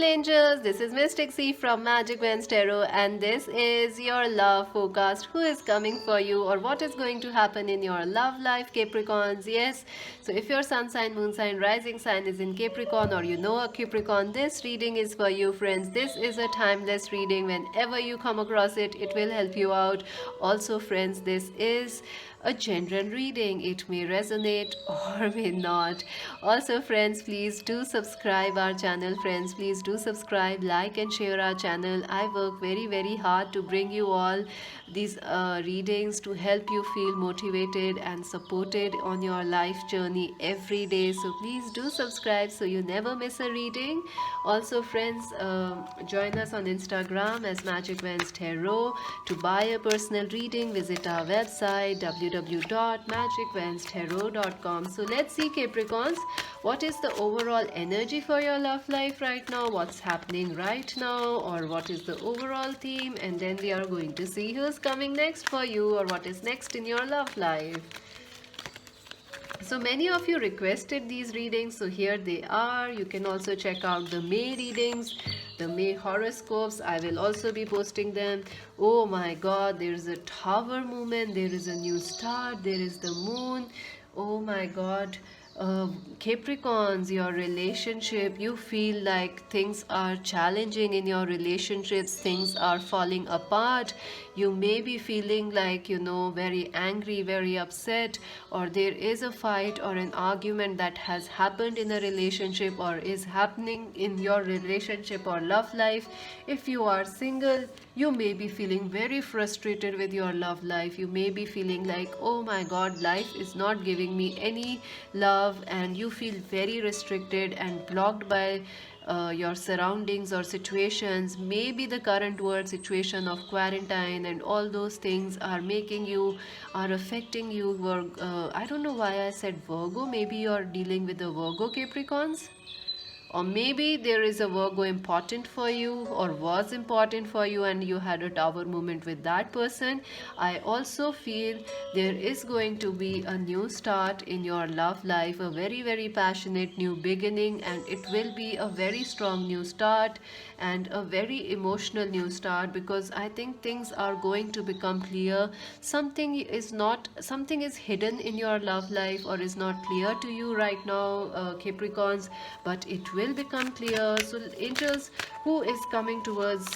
angels, this is Mystic C from Magic Vans Tarot, and this is your love forecast. Who is coming for you, or what is going to happen in your love life, Capricorns? Yes, so if your sun sign, moon sign, rising sign is in Capricorn, or you know a Capricorn, this reading is for you, friends. This is a timeless reading. Whenever you come across it, it will help you out. Also, friends, this is a general reading. It may resonate or may not. Also, friends, please do subscribe our channel. Friends, please do subscribe, like and share our channel. I work very hard to bring you all these readings to help you feel motivated and supported on your life journey every day. So please do subscribe so you never miss a reading. Also, friends, join us on Instagram as Magic Vans Tarot. To buy a personal reading, visit our website www.magicvanstarot.com. So let's see, Capricorns, what is the overall energy for your love life right now, what's happening right now, or what is the overall theme, and then we are going to see who's coming next for you or what is next in your love life. So many of you requested these readings, so here they are. You can also check out the May readings, the May horoscopes. I will also be posting them. Oh my god, there is a tower movement, there is a new star, there is the moon. Oh my god. Capricorns, your relationship, you feel like things are challenging in your relationships, things are falling apart. You may be feeling like, very angry, very upset, or there is a fight or an argument that has happened in a relationship or is happening in your relationship or love life. If you are single, you may be feeling very frustrated with your love life. You may be feeling like, oh my god, life is not giving me any love, and you feel very restricted and blocked by your surroundings or situations. Maybe the current world situation of quarantine and all those things are affecting you. I don't know why I said Virgo. Maybe you're dealing with the Virgo, Capricorns. Or maybe there is a Virgo important for you or was important for you and you had a tower moment with that person. I also feel there is going to be a new start in your love life, a very passionate new beginning, and it will be a very strong new start and a very emotional new start, because I think things are going to become clear. Something is hidden in your love life or is not clear to you right now, Capricorns, but it will become clear. So angels, who is coming towards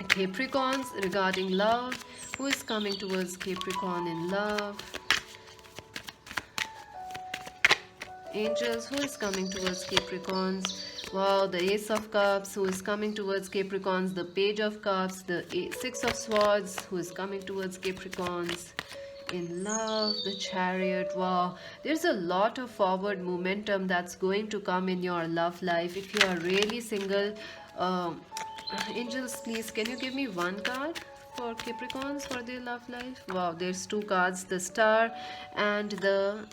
Capricorns regarding love? Who is coming towards Capricorn in love? Angels, who is coming towards Capricorns? Wow, the Ace of Cups, who is coming towards Capricorns? The Page of Cups, the Six of Swords, who is coming towards Capricorns in love? The Chariot. Wow, there's a lot of forward momentum that's going to come in your love life. If you are really single, angels, please, can you give me one card for Capricorns for their love life? Wow, there's two cards, the Star and the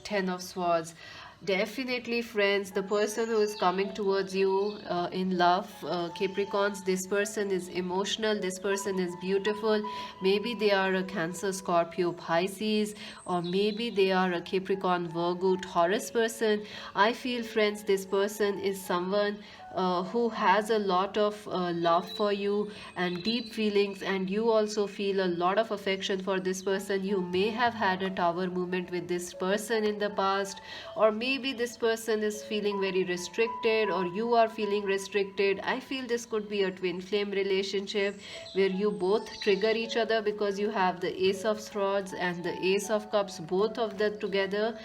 Ten of Swords. Definitely, friends, the person who is coming towards you in love, Capricorns, this person is emotional, this person is beautiful. Maybe they are a Cancer, Scorpio, Pisces, or maybe they are a Capricorn, Virgo, Taurus person. I feel, friends, this person is someone who has a lot of love for you and deep feelings, and you also feel a lot of affection for this person. You may have had a tower moment with this person in the past, or maybe this person is feeling very restricted or you are feeling restricted. I feel this could be a twin flame relationship where you both trigger each other, because you have the Ace of Swords and the Ace of Cups, both of them together.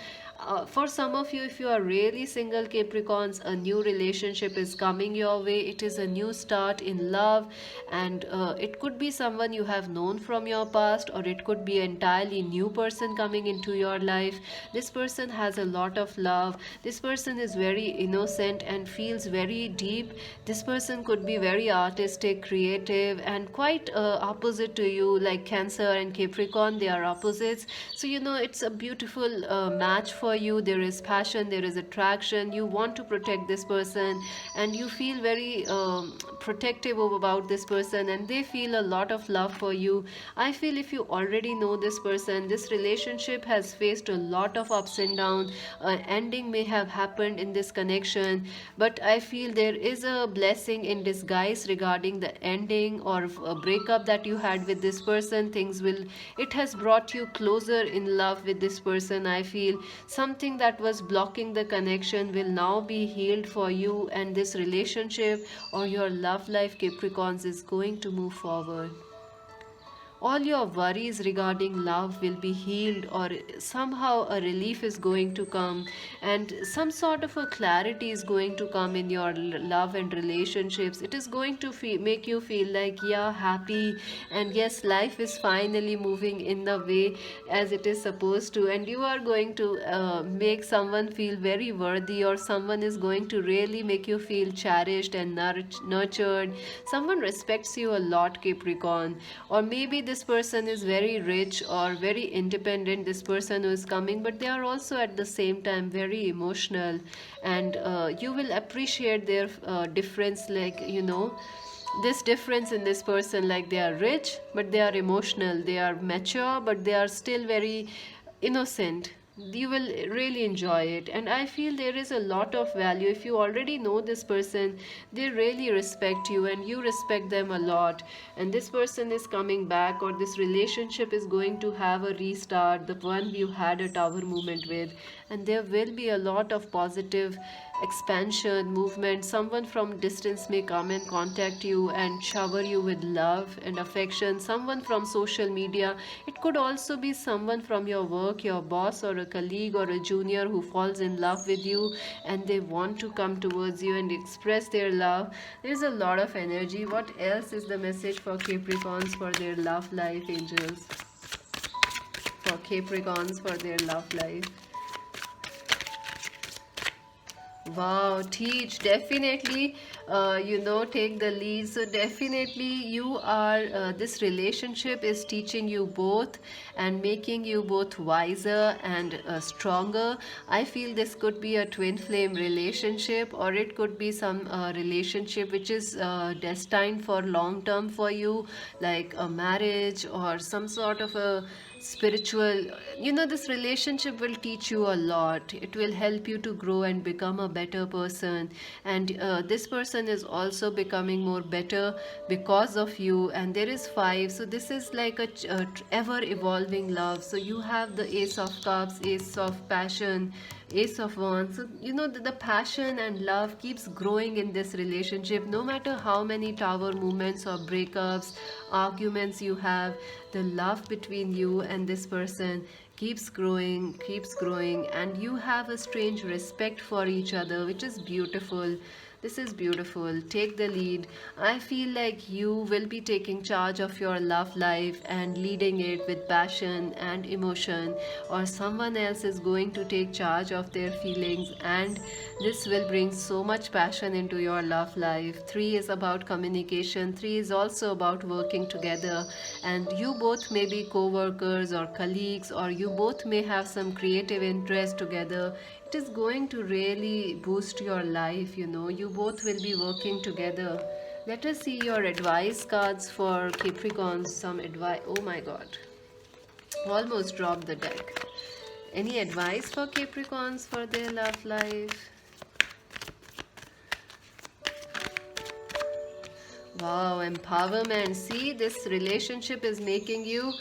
For some of you, if you are really single, Capricorns, a new relationship is coming your way. It is a new start in love, and it could be someone you have known from your past, or it could be an entirely new person coming into your life. This person has a lot of love. This person is very innocent and feels very deep. This person could be very artistic, creative, and quite opposite to you, like Cancer and Capricorn. They are opposites. So it's a beautiful match for you. There is passion, there is attraction. You want to protect this person, and you feel very protective about this person, and they feel a lot of love for you. I feel if you already know this person, this relationship has faced a lot of ups and downs. Ending may have happened in this connection, but I feel there is a blessing in disguise regarding the ending or a breakup that you had with this person. Things will, it has brought you closer in love with this person. I feel something that was blocking the connection will now be healed for you, and this relationship or your love life, Capricorns, is going to move forward. All your worries regarding love will be healed, or somehow a relief is going to come, and some sort of a clarity is going to come in your love and relationships. It is going to make you feel like, yeah, happy, and yes, life is finally moving in the way as it is supposed to, and you are going to make someone feel very worthy, or someone is going to really make you feel cherished and nurtured. Someone respects you a lot, Capricorn. Or maybe this person is very rich or very independent, this person who is coming, but they are also at the same time very emotional, and you will appreciate their difference, like, you know, this difference in this person, like they are rich but they are emotional, they are mature but they are still very innocent. You will really enjoy it, and I feel there is a lot of value. If you already know this person, they really respect you and you respect them a lot, and this person is coming back, or this relationship is going to have a restart, the one you had a tower moment with, and there will be a lot of positive expansion movement. Someone from distance may come and contact you and shower you with love and affection. Someone from social media, it could also be someone from your work, your boss or a colleague or a junior who falls in love with you, and they want to come towards you and express their love. There's a lot of energy. What else is the message for Capricorns for their love life, angels? For Capricorns for their love life. Wow, teach, definitely, take the lead. So definitely you are, this relationship is teaching you both and making you both wiser and stronger. I feel this could be a twin flame relationship, or it could be some relationship which is destined for long term for you, like a marriage or some sort of a spiritual, this relationship will teach you a lot. It will help you to grow and become a better person, and this person is also becoming more better because of you. And there is 5, so this is like a ever evolving love. So you have the Ace of Cups, Ace of Passion, Ace of Wands. So the passion and love keeps growing in this relationship, no matter how many tower movements or breakups, arguments you have. The love between you and this person keeps growing, and you have a strange respect for each other, which is beautiful. This is beautiful. Take the lead. I feel like you will be taking charge of your love life and leading it with passion and emotion, or someone else is going to take charge of their feelings, and this will bring so much passion into your love life. 3 is about communication. 3 is also about working together, and you both may be co-workers or colleagues, or you both may have some creative interest together. It is going to really boost your life. You both will be working together. Let us see your advice cards for Capricorns. Some advice. Oh my god, almost dropped the deck. Any advice for Capricorns for their love life? Wow, empowerment. See, this relationship is making you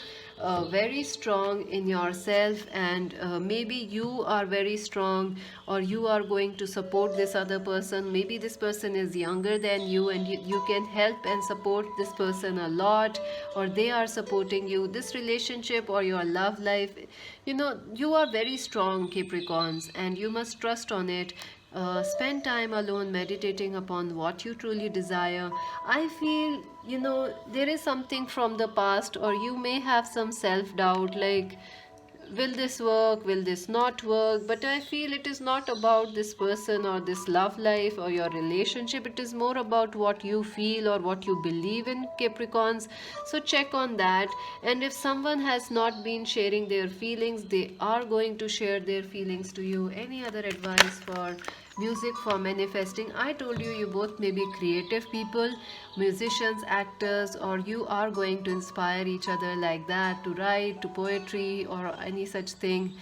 very strong in yourself, and maybe you are very strong, or you are going to support this other person. Maybe this person is younger than you, and you can help and support this person a lot, or they are supporting you. This relationship or your love life, you are very strong, Capricorns, and you must trust on it. Spend time alone meditating upon what you truly desire. I feel, there is something from the past, or you may have some self doubt, like, will this work, will this not work? But I feel it is not about this person or this love life or your relationship. It is more about what you feel or what you believe in, Capricorns. So check on that. And if someone has not been sharing their feelings, they are going to share their feelings to you. Any other advice for Music for manifesting. I told you, you both may be creative people, musicians, actors, or you are going to inspire each other like that to write, to poetry, or any such thing,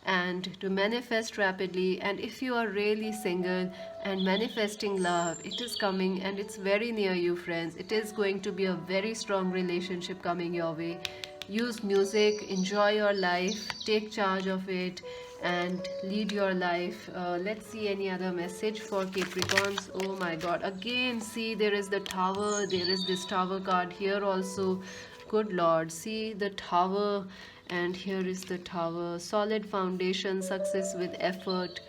and to manifest rapidly. And if you are really single and manifesting love, it is coming and it's very near you, friends. It is going to be a very strong relationship coming your way. Use music, enjoy your life, take charge of it, and lead your life. Let's see any other message for Capricorns. Oh my god, again, see, there is the tower, there is this tower card here also. Good lord, see the tower, and here is the tower. Solid foundation, success with effort.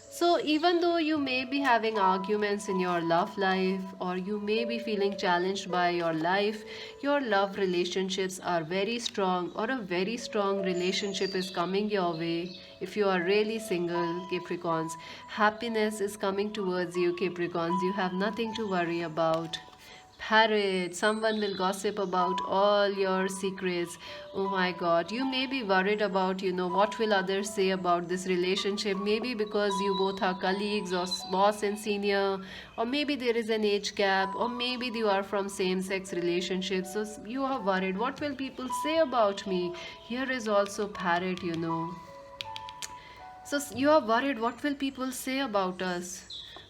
So, even though you may be having arguments in your love life, or you may be feeling challenged by your love relationships are very strong, or a very strong relationship is coming your way. If you are really single, Capricorns, happiness is coming towards you, Capricorns. You have nothing to worry about. Parrot, someone will gossip about all your secrets. Oh my god, you may be worried about, what will others say about this relationship. Maybe because you both are colleagues or boss and senior, or maybe there is an age gap, or maybe you are from same sex relationships. So you are worried, what will people say about me? Here is also Parrot. So you are worried, what will people say about us?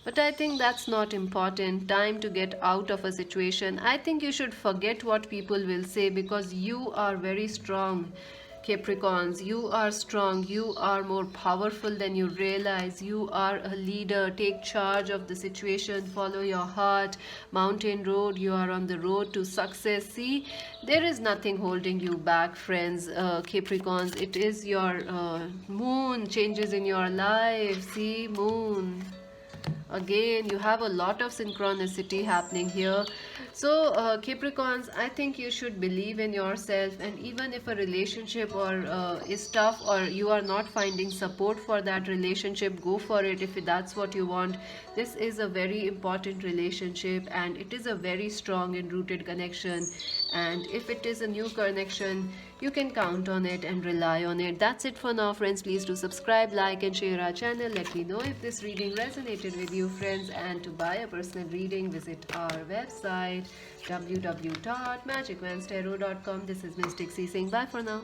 But I think that's not important. Time to get out of a situation. I think you should forget what people will say because you are very strong. Capricorns, you are strong. You are more powerful than you realize. You are a leader. Take charge of the situation. Follow your heart. Mountain road. You are on the road to success. See, there is nothing holding you back, friends. Capricorns, it is your moon changes in your life. See, moon. Again, you have a lot of synchronicity happening here. So Capricorns, I think you should believe in yourself, and even if a relationship or is tough, or you are not finding support for that relationship, go for it if that's what you want. This is a very important relationship, and it is a very strong and rooted connection. And if it is a new connection, you can count on it and rely on it. That's it for now, friends. Please do subscribe, like, and share our channel. Let me know if this reading resonated with you, friends. And to buy a personal reading, visit our website www.magicmantarot.com. This is Mystic C saying bye for now.